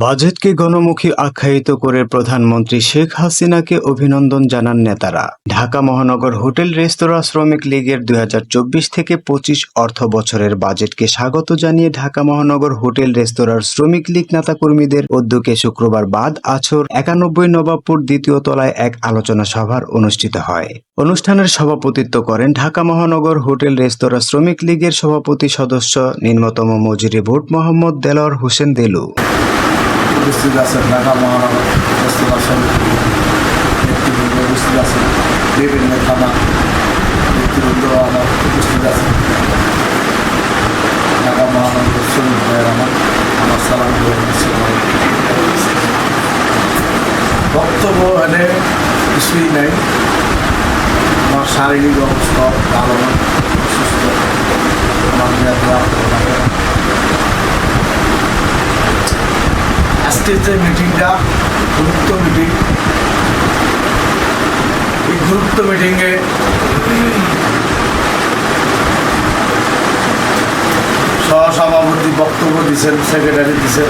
বাজেটকে গণমুখী আখ্যায়িত করে প্রধানমন্ত্রী শেখ হাসিনাকে অভিনন্দন জানান নেতারা। ঢাকা মহানগর হোটেল রেস্তোরাঁ শ্রমিক লীগের ২০২৪ থেকে ২৫ অর্থ বছরের বাজেটকে স্বাগত জানিয়ে ঢাকা মহানগর হোটেল রেস্তোরাঁর শ্রমিক লীগ নেতাকর্মীদের উদ্যোগে শুক্রবার বাদ আছর ৯১ নবাবপুর দ্বিতীয় তলায় এক আলোচনা সভার অনুষ্ঠিত হয়। অনুষ্ঠানের সভাপতিত্ব করেন ঢাকা মহানগর হোটেল রেস্তোরাঁ শ্রমিক লীগের সভাপতি সদস্য নিম্নতম মজুরি বোর্ড মোহাম্মদ দেলোয়ার হোসেন দেলু। উপস্থিত আছেন ঢাকা মহানগর রেস্তোরাঁ সমিতি নেতৃবৃন্দ, উপস্থিত আছেন বিভিন্ন থানা নেতৃবৃন্দ আমার উপস্থিত আছেন। ঢাকা মহানগর শ্রমিক ভাইয়ের আমার সালাম বক্তব্য এনে কিছুই নাই। আমার শারীরিক অবস্থা ভালো না, সুস্থ। আমার আজকের যে মিটিংটা গুরুত্ব মিটিং, এই গুরুত্ব মিটিংয়ে সহসভাপতি বক্তব্য দিচ্ছেন, সেক্রেটারি দিচ্ছেন,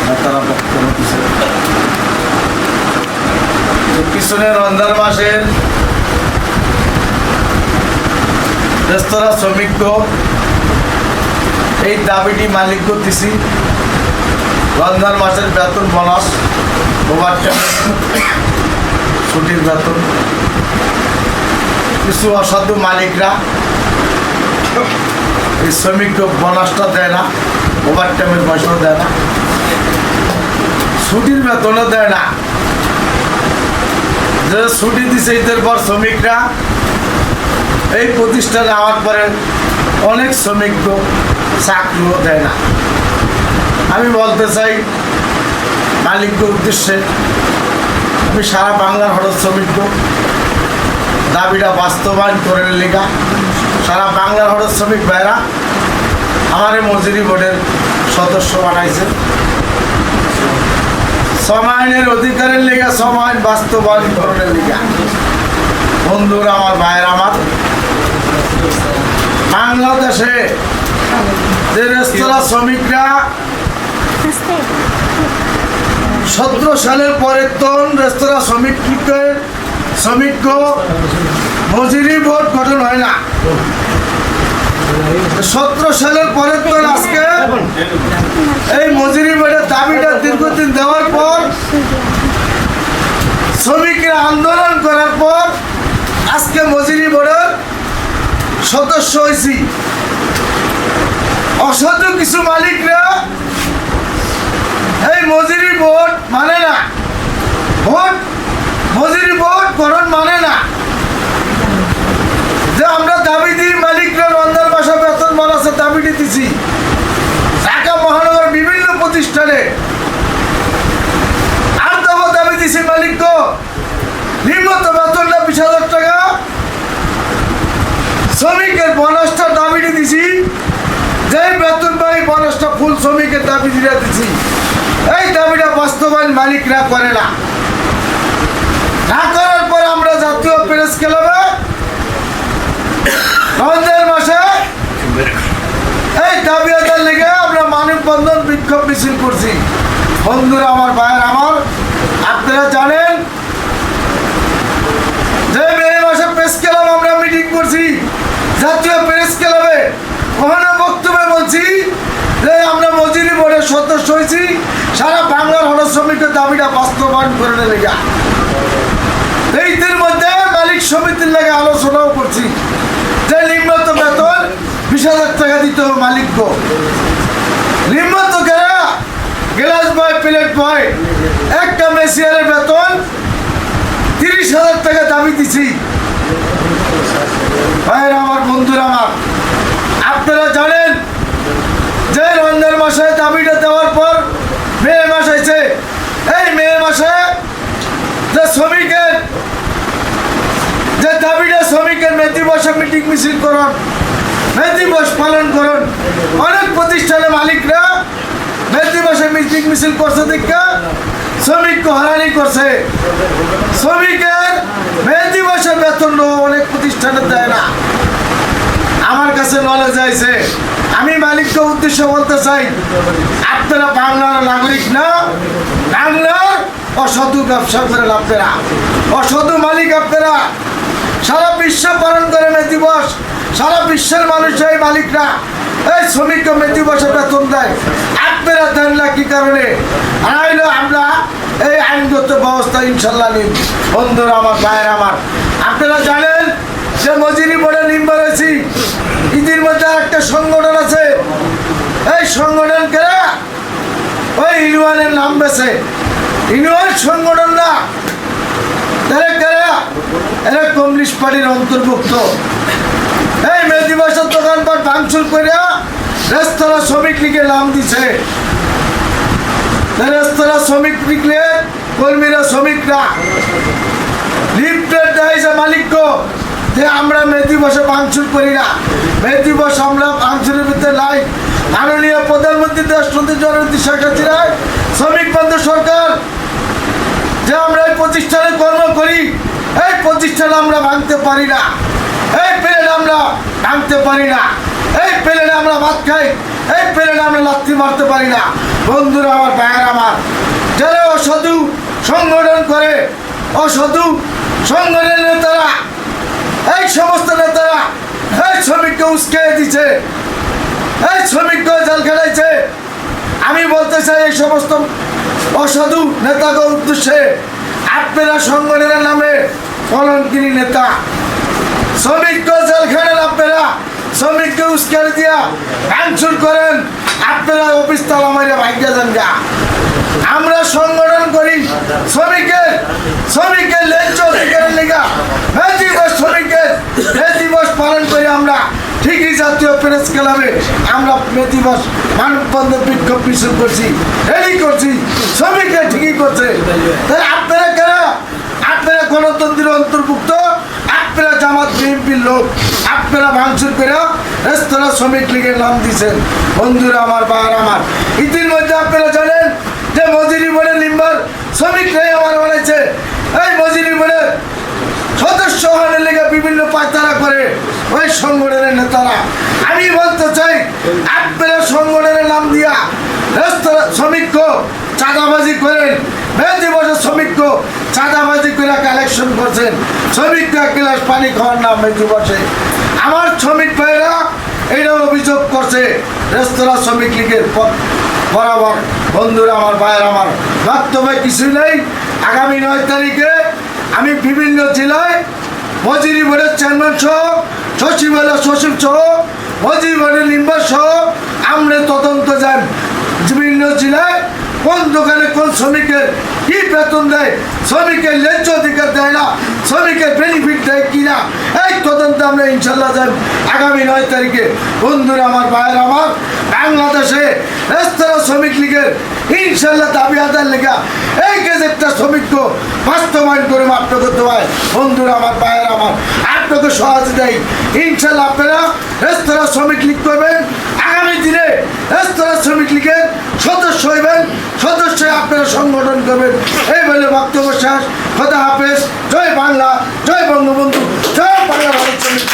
নেতারা বক্তব্য দিচ্ছেন। পিছনে রমজান মাসের রেস্তোরাঁ শ্রমিক এই দাবিটি মালিক দিছি। রমজান মাসের বেতন, বোনাস, ওভারটাইম, ছুটির বেতন। কিছু অসাধু মালিকরা এই শ্রমিক বোনাসটা দেয় না, ওভারটাইমের পয়সাও দেয় না, ছুটির বেতনও দেয় না। যে ছুটি দিছে ঈদের পর শ্রমিকরা এই প্রতিষ্ঠানে আওয়ার পরে অনেক শ্রমিক চাকরিও দেয় না। আমি বলতে চাই মালিকদের উদ্দেশ্যে, আমি সারা বাংলার হঠাৎ শ্রমিক দাবিটা বাস্তবায়ন করে লেখা সারা বাংলার হঠাৎ শ্রমিক ভাইরা আমার মজুরি বোর্ডের সদস্য বানাইছে। সমায়নের অধিকারের লেখা, সমায়ন বাস্তবায়ন করার লেখা। বন্ধুরা আমার, ভাইয়ের আমার, বাংলাদেশে যে রেস্তোরাঁ শ্রমিকরা ১৭ সালের পরের তন রেস্তোরাঁ শ্রমিক মজুরি বোর্ড গঠন হয় না। ১৭ সালের পরের তন আজকে এই মজুরি বোর্ডের দাবিটা দীর্ঘদিন দেওয়ার পর, শ্রমিকরা আন্দোলন করার পর আজকে মজুরি বোর্ডের সদস্য হয়েছি। অসাধু কিছু মালিকরা এই মজুরি বোর্ড মানে না, মজুরি বোর্ড গঠন মানে না। যে আমরা দাবি দিই মালিকরা রমজান মাসে বেতন বোনাসের দাবিটি দিছি। ঢাকা মহানগরের বিভিন্ন প্রতিষ্ঠানে আর দাবি দিছি মালিক নিম্নতম বেতনটা ২০,০০০ টাকা, শ্রমিকের বোনাসটা দাবিটি দিছি। যে বেতন পাই বোনাসটা ফুল শ্রমিকের দাবি দিয়ে দিছি। এই দাবিটা বাস্তবায়ন মালিকরা করে না। না করার পর আমরা জাতীয় প্রেস ক্লাবে রমজান মাসে এই দাবি আদায়ের লেগে আমরা মানববন্ধন, বিক্ষোভ মিছিল করছি। বন্ধুরা আমার, ভাইয়ের আমার, আপনারা জানেন যে মে মাসে প্রেস ক্লাব আমরা মিটিং করছি জাতীয় প্রেস ক্লাবে। ওখানে বক্তব্যে বলছি যে আমরা মজুরি বোর্ডের সদস্য হয়েছি, সারা বাংলার হঠাৎ শ্রমিকের দাবিটা বাস্তবায়ন করে লেগা। এইদের মধ্যে মালিক সমিতির লেগে আলোচনাও করছি যে নিম্নতম বেতন ২০,০০০ টাকা দিতে হবে মালিক। নিম্নত গ্লাস বয়, প্লেট বয়, একটা মেসিয়ারের বেতন ৩০,০০০ টাকা দাবি দিছি। ভাইয়ের আমার, বন্ধুরা আমার, আপনারা জানেন যে রমজান মাসে দাবিটা দেওয়ার পর মে মাস হয়েছে। এই মে মাসে যে শ্রমিকের যে দাবিটা, শ্রমিকের মে দিবসে মিটিং মিছিল করুন, মে দিবস পালন করুন। অনেক প্রতিষ্ঠানের মালিকরা মে দিবসে মিটিং মিছিল করছে, দেখা শ্রমিককে হয়রানি করছে। শ্রমিকের মে দিবসে বেতন অনেক প্রতিষ্ঠানে দেয় না। আমার কাছে নলেজ আছে। আমি মালিককে উদ্দেশ্য বলতে চাই, আপনারা বাংলার নাগরিক না, বাংলার অসাধু ব্যবসা করেন আপনারা, অসাধু মালিক আপনারা। সারা বিশ্ব পালন করে মে দিবস, সারা বিশ্বের মানুষ এই মালিকরা এই শ্রমিককে মে দিবসে বেতন দেয়, আপনারা দেন না কি কারণে? আইলো আমরা এই আইনগত ব্যবস্থা ইনশাল্লাহ নিন। বন্ধুরা আমার, ভাইয়ের আমার, আপনারা জানেন যে মজুরি বোর্ডে নিম্বা রয়েছি, ঈদের মধ্যে একটা সংগঠন আছে, এই সংগঠনকে ওই ইউনিয়নের নাম বেছে, ইউনিয়ন সংগঠন না, এরা কমিউনিস্ট পার্টির অন্তর্ভুক্ত। এই মে দিবসের দোকানপাট ভাঙচুর করে রেস্তোরাঁ শ্রমিক লীগের নাম দিছে। রেস্তোরাঁ শ্রমিক লীগের কর্মীরা, শ্রমিকরা লিফটেড দেয় মালিক যে আমরা মে দিবসে ভাঙচুর করি না, মে দিবস আমরা ভাঙচুরের ভিতরে নাই। মাননীয় প্রধানমন্ত্রী দেশমন্ত্রী জননেত্রী শেখ হাসিনার শ্রমিক বন্ধু সরকার যে আমরা এই প্রতিষ্ঠানে কর্ম করি, এই প্রতিষ্ঠান আমরা ভাঙতে পারি না, এই প্লেন আমরা ভাঙতে পারি না, এই প্লেনে আমরা ভাত খাই, এই প্লেনে আমরা লাথি মারতে পারি না। বন্ধুরা আমার, ভাইয়ের আমার, যারা অসাধু সংগঠন করে, অসাধু সংগঠনের নেতারা, এই সমস্ত নেতারা এই শ্রমিককে উস্কে দিচ্ছে, এই শ্রমিককে জেল খেলাইছে। আমি বলতে চাই এই সমস্ত অসাধু নেতাকে উদ্দেশ্যে, আপনারা সংগঠনের নামে কলঙ্কিনী নেতা, শ্রমিককে জেল খেলেন আপনারা, শ্রমিককে উস্কানি দিয়া ভাঙচুর করেন, আপনারা অফিস তালা মারিয়া ভাগ্যা যান গা। আমরা সংগঠন করি শ্রমিকের ন্যায্য অধিকারের লেগা, মে দিবস শ্রমিকের মে দিবস পালন করি আমরা। ঠিকই জাতীয় প্রেস ক্লাবে আমরা মে দিবস মানববন্ধন বিক্ষোভ মিছিল করছি, রেলি করছি, শ্রমিকরা ঠিকই করছে। তাহলে আপনারা কেন? আপনারা গণতন্ত্রের অন্তর্ভুক্ত, আপনারা জামাত বিএনপির লোক, আপনারা ভাঙচুর করে রেস্তোরাঁ শ্রমিক লীগের নাম দিচ্ছেন। বন্ধুরা আমার, ভাইয়ের আমার, ইতিমধ্যে আপনারা জানেন যে মজুরি বোর্ডের মেম্বার শ্রমিকরাই আমার বলেছে, এই মজুরি বোর্ডের সদস্য হওয়ার লেগে বিভিন্ন পায়তারা করে ওই সংগঠনের নেতারা। আমি বলতে চাই, আপনারা সংগঠনের নাম দিয়া রেস্তোরাঁ শ্রমিককে চাঁদাবাজি করেন, মে দিবসে শ্রমিককে চাঁদাবাজি করে কালেকশন করছেন, শ্রমিককে এক গ্লাস পানি খাওয়ার নাম মে দিবসে। আমার শ্রমিক ভাইয়েরা এটা অভিযোগ করছে রেস্তোরাঁ শ্রমিক লীগের বরাবর। বন্ধুরা আমার, ভাইয়ের আমার, বক্তব্য কিছুই নেই। আগামী 9 তারিখে আমি বিভিন্ন জেলায় মজুরি বোর্ডের চেয়ারম্যান সহ, সচিবালয় সচিব সহ, মজুরি বোর্ডের মেম্বার সহ আমরা তদন্ত যান বিভিন্ন জেলায় কোন দোকানে কোন শ্রমিকের কি বেতন দেয়, শ্রমিকের ন্যায্য অধিকার দেয় না, শ্রমিকের বেনিফিট দেয় কিনা, এই তদন্তে আমরা ইনশাল্লাহ যান আগামী 9 তারিখে। বন্ধুরা আমার, ভাইয়ের আমার, বাংলাদেশে রেস্তোরাঁ শ্রমিক লীগের ইনশাল্লাহ দাবি আদায়ের লেগা এই গেজেটটা শ্রমিককে বাস্তবায়ন করে আপনাকে দেওয়ায়। বন্ধুরা আমার, ভাইয়ের আমার, আপনাকে সহযোগিতায় ইনশাল্লাহ আপনারা রেস্তোরাঁ শ্রমিক লীগ করবেন। আগামী দিনে রেস্তোরাঁ শ্রমিক লীগের সদস্য হইবেন, সদস্য আপনারা সংগঠন করবেন। এই বলে বক্তব্য শেষ। খোদা হাফেজ। জয় বাংলা, জয় বঙ্গবন্ধু, জয় বাংলা ভারত শ্রমিক।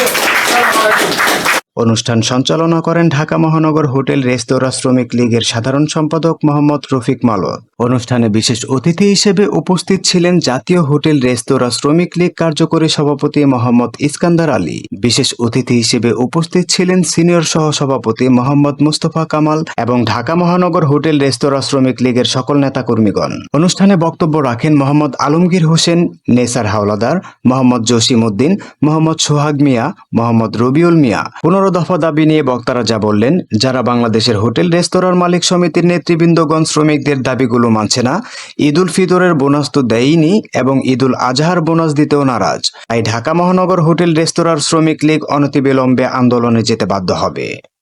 অনুষ্ঠান সঞ্চালনা করেন ঢাকা মহানগর হোটেল রেস্তোরাঁ শ্রমিক লীগের সাধারণ সম্পাদক মোহাম্মদ রফিক মালত। অনুষ্ঠানে বিশেষ অতিথি হিসেবে উপস্থিত ছিলেন জাতীয় হোটেল রেস্তোরাঁ শ্রমিক লীগ কার্যকরী সভাপতি মোহাম্মদ ইস্কান্দার আলী। বিশেষ অতিথি হিসেবে উপস্থিত ছিলেন সিনিয়র সহসভাপতি মোহাম্মদ মুস্তফা কামাল এবং ঢাকা মহানগর হোটেল রেস্তোরাঁ শ্রমিক লীগের সকল নেতাকর্মীগণ। অনুষ্ঠানে বক্তব্য রাখেন মোহাম্মদ আলমগীর হোসেন, নেসার হাওলাদার, মোহাম্মদ জসিম উদ্দিন, মোহাম্মদ সোহাগ মিয়া, মোহাম্মদ রবিউল মিয়া। 15 দফা দাবি নিয়ে বক্তারা যা বললেন, যারা বাংলাদেশের হোটেল রেস্তোরাঁর মালিক সমিতির নেতৃবৃন্দগণ শ্রমিকদের দাবিগুলো মানছে না, ঈদ উল ফিতরের বোনাস তো দেয়নি এবং ঈদ উল আজহার বোনাস দিতেও নারাজ, তাই ঢাকা মহানগর হোটেল রেস্তোরাঁর শ্রমিক লীগ অনতিবিলম্বে আন্দোলনে যেতে বাধ্য হবে।